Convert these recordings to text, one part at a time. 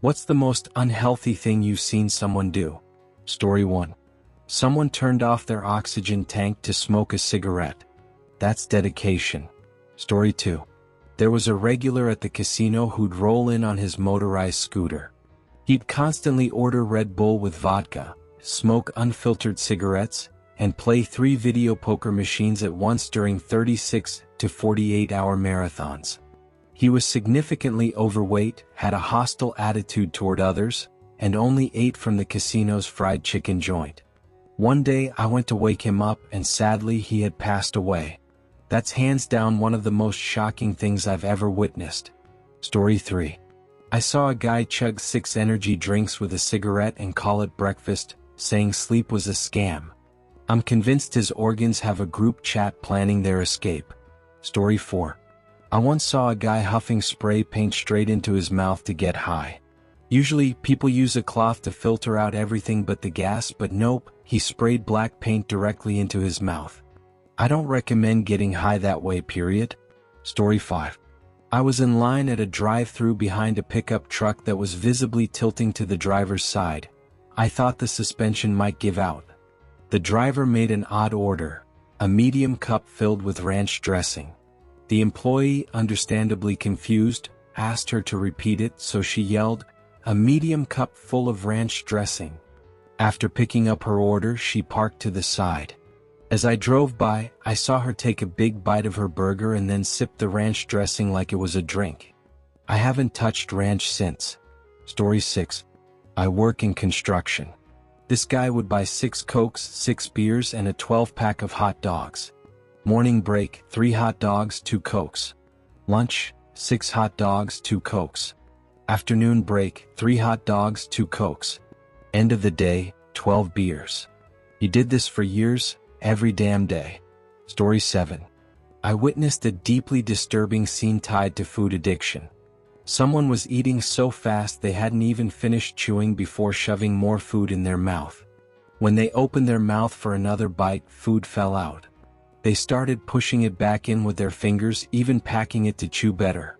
What's the most unhealthy thing you've seen someone do? Story 1. Someone turned off their oxygen tank to smoke a cigarette. That's dedication. Story 2. There was a regular at the casino who'd roll in on his motorized scooter. He'd constantly order Red Bull with vodka, smoke unfiltered cigarettes, and play 3 video poker machines at once during 36 to 48-hour marathons. He was significantly overweight, had a hostile attitude toward others, and only ate from the casino's fried chicken joint. One day I went to wake him up and sadly he had passed away. That's hands down one of the most shocking things I've ever witnessed. Story 3. I saw a guy chug 6 energy drinks with a cigarette and call it breakfast, saying sleep was a scam. I'm convinced his organs have a group chat planning their escape. Story 4. I once saw a guy huffing spray paint straight into his mouth to get high. Usually, people use a cloth to filter out everything but the gas, but nope, he sprayed black paint directly into his mouth. I don't recommend getting high that way, period. Story 5. I was in line at a drive-thru behind a pickup truck that was visibly tilting to the driver's side. I thought the suspension might give out. The driver made an odd order, a medium cup filled with ranch dressing. The employee, understandably confused, asked her to repeat it, so she yelled, "A medium cup full of ranch dressing." After picking up her order, she parked to the side. As I drove by, I saw her take a big bite of her burger and then sip the ranch dressing like it was a drink. I haven't touched ranch since. Story 6. I work in construction. This guy would buy 6 Cokes, 6 beers, and a 12-pack of hot dogs. Morning break, 3 hot dogs, 2 Cokes. Lunch, 6 hot dogs, 2 Cokes. Afternoon break, 3 hot dogs, 2 Cokes. End of the day, 12 beers. He did this for years, every damn day. Story 7. I witnessed a deeply disturbing scene tied to food addiction. Someone was eating so fast they hadn't even finished chewing before shoving more food in their mouth. When they opened their mouth for another bite, food fell out. They started pushing it back in with their fingers, even packing it to chew better.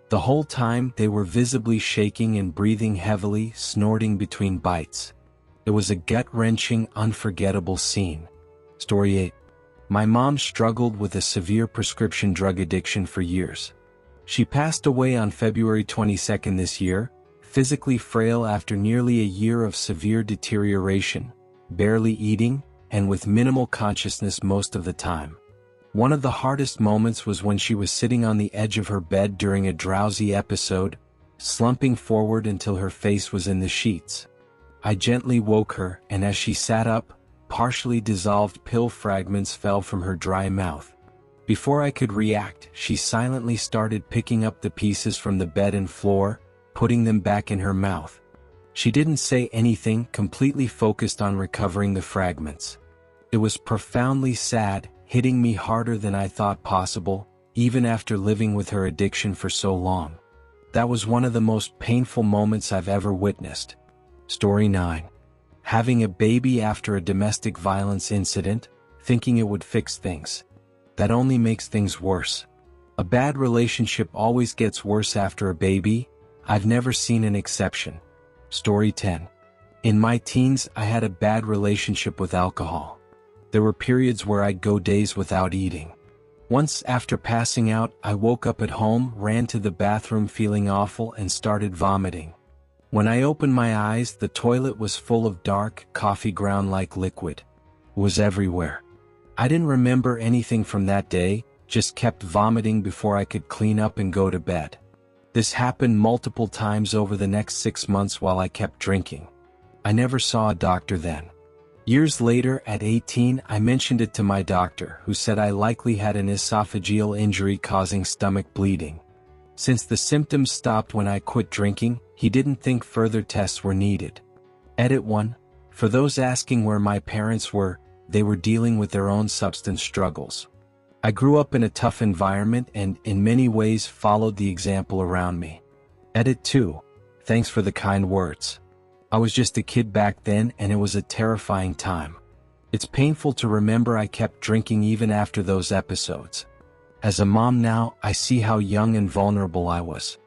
The whole time, they were visibly shaking and breathing heavily, snorting between bites. It was a gut-wrenching, unforgettable scene. Story 8. My mom struggled with a severe prescription drug addiction for years. She passed away on February 22 this year, physically frail after nearly a year of severe deterioration, barely eating, and with minimal consciousness most of the time. One of the hardest moments was when she was sitting on the edge of her bed during a drowsy episode, slumping forward until her face was in the sheets. I gently woke her, and as she sat up, partially dissolved pill fragments fell from her dry mouth. Before I could react, she silently started picking up the pieces from the bed and floor, putting them back in her mouth. She didn't say anything, completely focused on recovering the fragments. It was profoundly sad, hitting me harder than I thought possible, even after living with her addiction for so long. That was one of the most painful moments I've ever witnessed. Story 9. Having a baby after a domestic violence incident, thinking it would fix things. That only makes things worse. A bad relationship always gets worse after a baby. I've never seen an exception. Story 10. In my teens, I had a bad relationship with alcohol. There were periods where I'd go days without eating. Once, after passing out, I woke up at home, ran to the bathroom feeling awful, and started vomiting. When I opened my eyes, the toilet was full of dark, coffee ground-like liquid. It was everywhere. I didn't remember anything from that day, just kept vomiting before I could clean up and go to bed. This happened multiple times over the next 6 months while I kept drinking. I never saw a doctor then. Years later, at 18, I mentioned it to my doctor, who said I likely had an esophageal injury causing stomach bleeding. Since the symptoms stopped when I quit drinking, he didn't think further tests were needed. Edit 1. For those asking where my parents were, they were dealing with their own substance struggles. I grew up in a tough environment and, in many ways, followed the example around me. Edit 2. Thanks for the kind words. I was just a kid back then and it was a terrifying time. It's painful to remember I kept drinking even after those episodes. As a mom now, I see how young and vulnerable I was.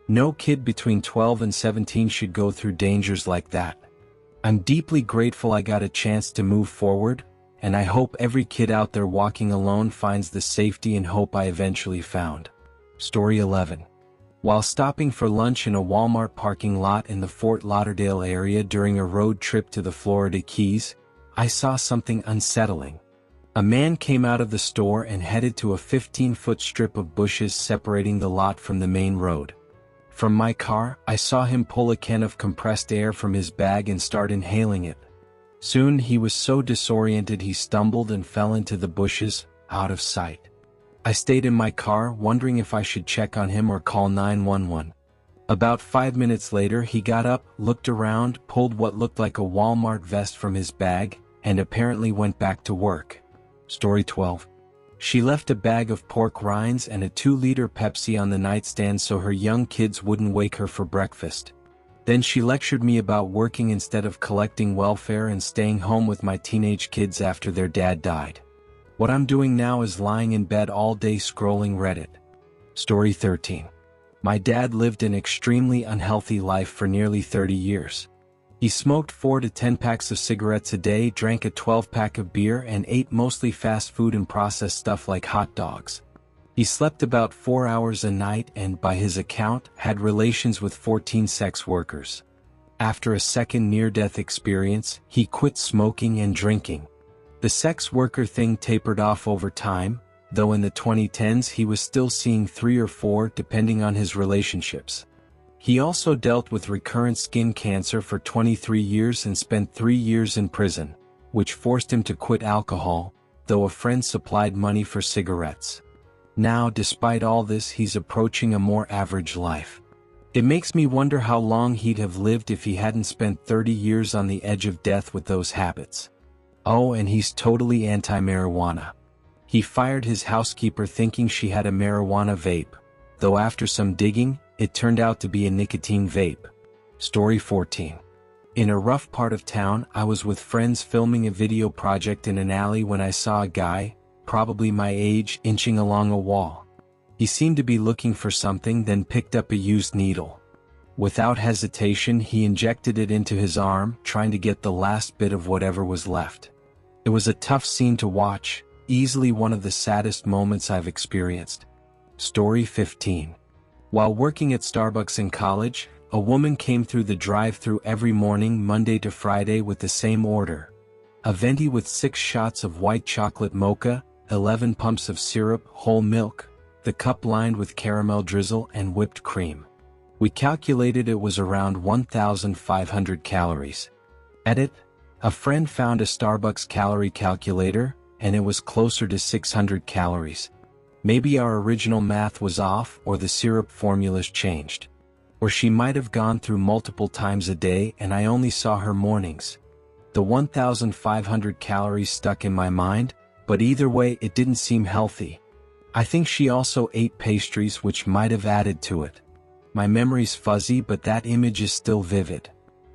No kid between 12 and 17 should go through dangers like that. I'm deeply grateful I got a chance to move forward, and I hope every kid out there walking alone finds the safety and hope I eventually found. Story 11. While stopping for lunch in a Walmart parking lot in the Fort Lauderdale area during a road trip to the Florida Keys, I saw something unsettling. A man came out of the store and headed to a 15-foot strip of bushes separating the lot from the main road. From my car, I saw him pull a can of compressed air from his bag and start inhaling it. Soon he was so disoriented he stumbled and fell into the bushes, out of sight. I stayed in my car, wondering if I should check on him or call 911. About 5 minutes later he got up, looked around, pulled what looked like a Walmart vest from his bag, and apparently went back to work. Story 12. She left a bag of pork rinds and a 2-liter Pepsi on the nightstand so her young kids wouldn't wake her for breakfast. Then she lectured me about working instead of collecting welfare and staying home with my teenage kids after their dad died. What I'm doing now is lying in bed all day scrolling Reddit. Story 13. My dad lived an extremely unhealthy life for nearly 30 years. He smoked 4 to 10 packs of cigarettes a day, drank a 12-pack of beer, and ate mostly fast food and processed stuff like hot dogs. He slept about 4 hours a night and, by his account, had relations with 14 sex workers. After a second near-death experience, he quit smoking and drinking. The sex worker thing tapered off over time, though in the 2010s he was still seeing 3 or 4 depending on his relationships. He also dealt with recurrent skin cancer for 23 years and spent 3 years in prison, which forced him to quit alcohol, though a friend supplied money for cigarettes. Now, despite all this, he's approaching a more average life. It makes me wonder how long he'd have lived if he hadn't spent 30 years on the edge of death with those habits. Oh, and he's totally anti-marijuana. He fired his housekeeper thinking she had a marijuana vape, though after some digging, it turned out to be a nicotine vape. Story 14. In a rough part of town, I was with friends filming a video project in an alley when I saw a guy, probably my age, inching along a wall. He seemed to be looking for something, then picked up a used needle. Without hesitation, he injected it into his arm, trying to get the last bit of whatever was left. It was a tough scene to watch, easily one of the saddest moments I've experienced. Story 15. While working at Starbucks in college, a woman came through the drive-thru every morning Monday to Friday with the same order. A venti with 6 shots of white chocolate mocha, 11 pumps of syrup, whole milk, the cup lined with caramel drizzle and whipped cream. We calculated it was around 1,500 calories. Edit: a friend found a Starbucks calorie calculator, and it was closer to 600 calories. Maybe our original math was off, or the syrup formulas changed. Or she might have gone through multiple times a day and I only saw her mornings. The 1,500 calories stuck in my mind, but either way it didn't seem healthy. I think she also ate pastries, which might have added to it. My memory's fuzzy, but that image is still vivid.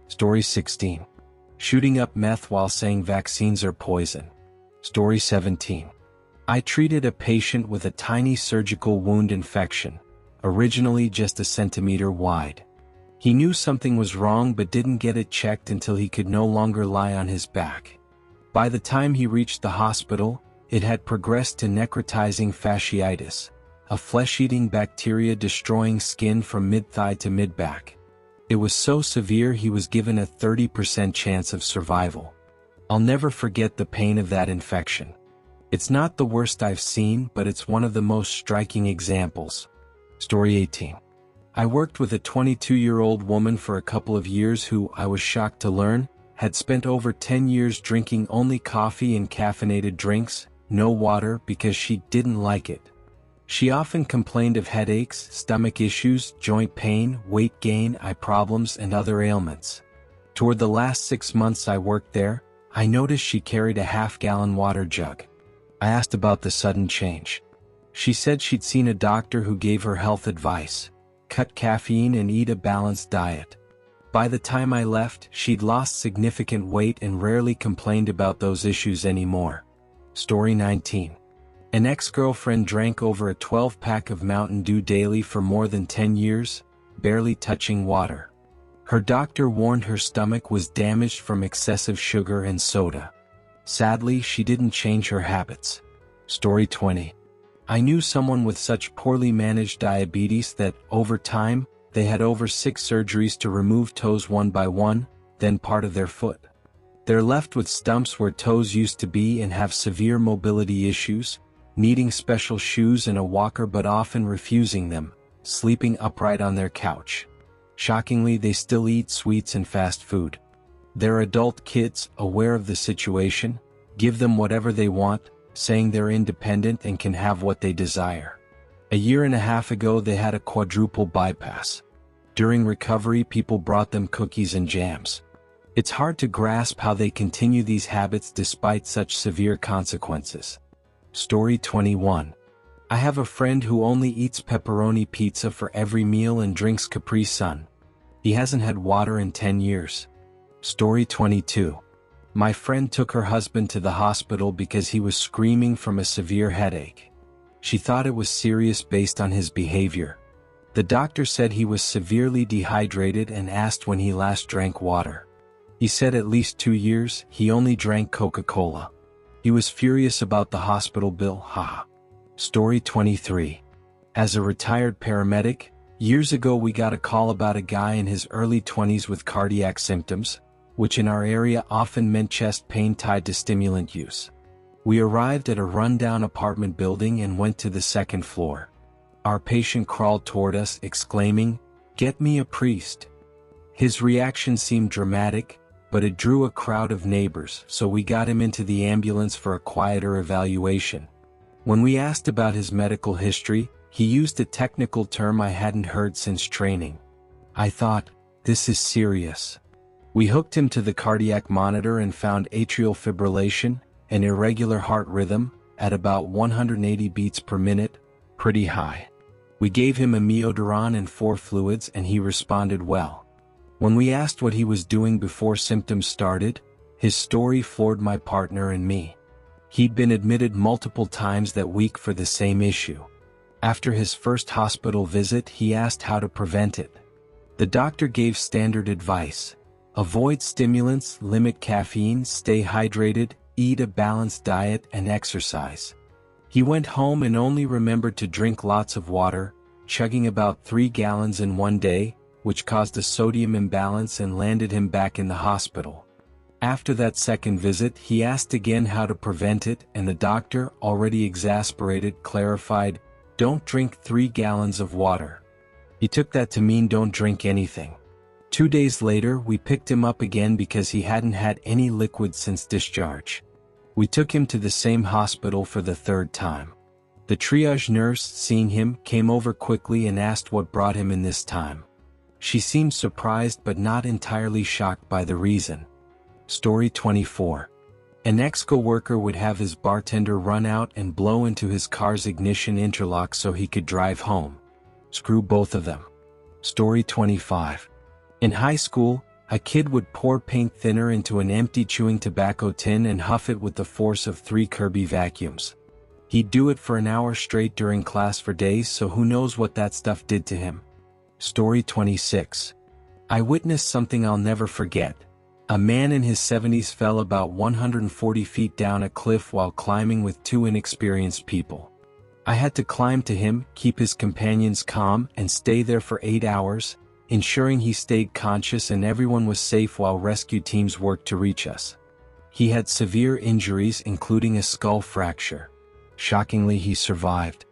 Story 16. Shooting up meth while saying vaccines are poison. Story 17. I treated a patient with a tiny surgical wound infection, originally just a centimeter wide. He knew something was wrong but didn't get it checked until he could no longer lie on his back. By the time he reached the hospital, it had progressed to necrotizing fasciitis, a flesh-eating bacteria destroying skin from mid-thigh to mid-back. It was so severe he was given a 30% chance of survival. I'll never forget the pain of that infection. It's not the worst I've seen, but it's one of the most striking examples. Story 18. I worked with a 22-year-old woman for a couple of years who, I was shocked to learn, had spent over 10 years drinking only coffee and caffeinated drinks, no water, because she didn't like it. She often complained of headaches, stomach issues, joint pain, weight gain, eye problems, and other ailments. Toward the last 6 months I worked there, I noticed she carried a half-gallon water jug. I asked about the sudden change. She said she'd seen a doctor who gave her health advice: cut caffeine and eat a balanced diet. By the time I left, she'd lost significant weight and rarely complained about those issues anymore. Story 19. An ex-girlfriend drank over a 12-pack of Mountain Dew daily for more than 10 years, barely touching water. Her doctor warned her stomach was damaged from excessive sugar and soda. Sadly, she didn't change her habits. Story 20. I knew someone with such poorly managed diabetes that, over time, they had over 6 surgeries to remove toes one by one, then part of their foot. They're left with stumps where toes used to be and have severe mobility issues, needing special shoes and a walker but often refusing them, sleeping upright on their couch. Shockingly, they still eat sweets and fast food. They're adult kids, aware of the situation, give them whatever they want, saying they're independent and can have what they desire. A year and a half ago they had a quadruple bypass. During recovery, people brought them cookies and jams. It's hard to grasp how they continue these habits despite such severe consequences. Story 21. I have a friend who only eats pepperoni pizza for every meal and drinks Capri Sun. He hasn't had water in 10 years. Story 22. My friend took her husband to the hospital because he was screaming from a severe headache. She thought it was serious based on his behavior. The doctor said he was severely dehydrated and asked when he last drank water. He said at least 2 years, he only drank Coca-Cola. He was furious about the hospital bill, haha. Story 23. As a retired paramedic, years ago we got a call about a guy in his early 20s with cardiac symptoms, which in our area often meant chest pain tied to stimulant use. We arrived at a rundown apartment building and went to the second floor. Our patient crawled toward us, exclaiming, "Get me a priest." His reaction seemed dramatic, but it drew a crowd of neighbors, so we got him into the ambulance for a quieter evaluation. When we asked about his medical history, he used a technical term I hadn't heard since training. I thought, this is serious. We hooked him to the cardiac monitor and found atrial fibrillation, an irregular heart rhythm, at about 180 beats per minute, pretty high. We gave him amiodarone and 4 fluids and he responded well. When we asked what he was doing before symptoms started, his story floored my partner and me. He'd been admitted multiple times that week for the same issue. After his first hospital visit, he asked how to prevent it. The doctor gave standard advice. Avoid stimulants, limit caffeine, stay hydrated, eat a balanced diet, and exercise. He went home and only remembered to drink lots of water, chugging about 3 gallons in one day, which caused a sodium imbalance and landed him back in the hospital. After that second visit, he asked again how to prevent it, and the doctor, already exasperated, clarified, "Don't drink 3 gallons of water." He took that to mean don't drink anything. 2 days later, we picked him up again because he hadn't had any liquid since discharge. We took him to the same hospital for the 3rd time. The triage nurse, seeing him, came over quickly and asked what brought him in this time. She seemed surprised but not entirely shocked by the reason. Story 24. An ex-co-worker would have his bartender run out and blow into his car's ignition interlock so he could drive home. Screw both of them. Story 25. In high school, a kid would pour paint thinner into an empty chewing tobacco tin and huff it with the force of 3 Kirby vacuums. He'd do it for an hour straight during class for days, so who knows what that stuff did to him. Story 26. I witnessed something I'll never forget. A man in his 70s fell about 140 feet down a cliff while climbing with 2 inexperienced people. I had to climb to him, keep his companions calm, and stay there for 8 hours, ensuring he stayed conscious and everyone was safe while rescue teams worked to reach us. He had severe injuries, including a skull fracture. Shockingly, he survived.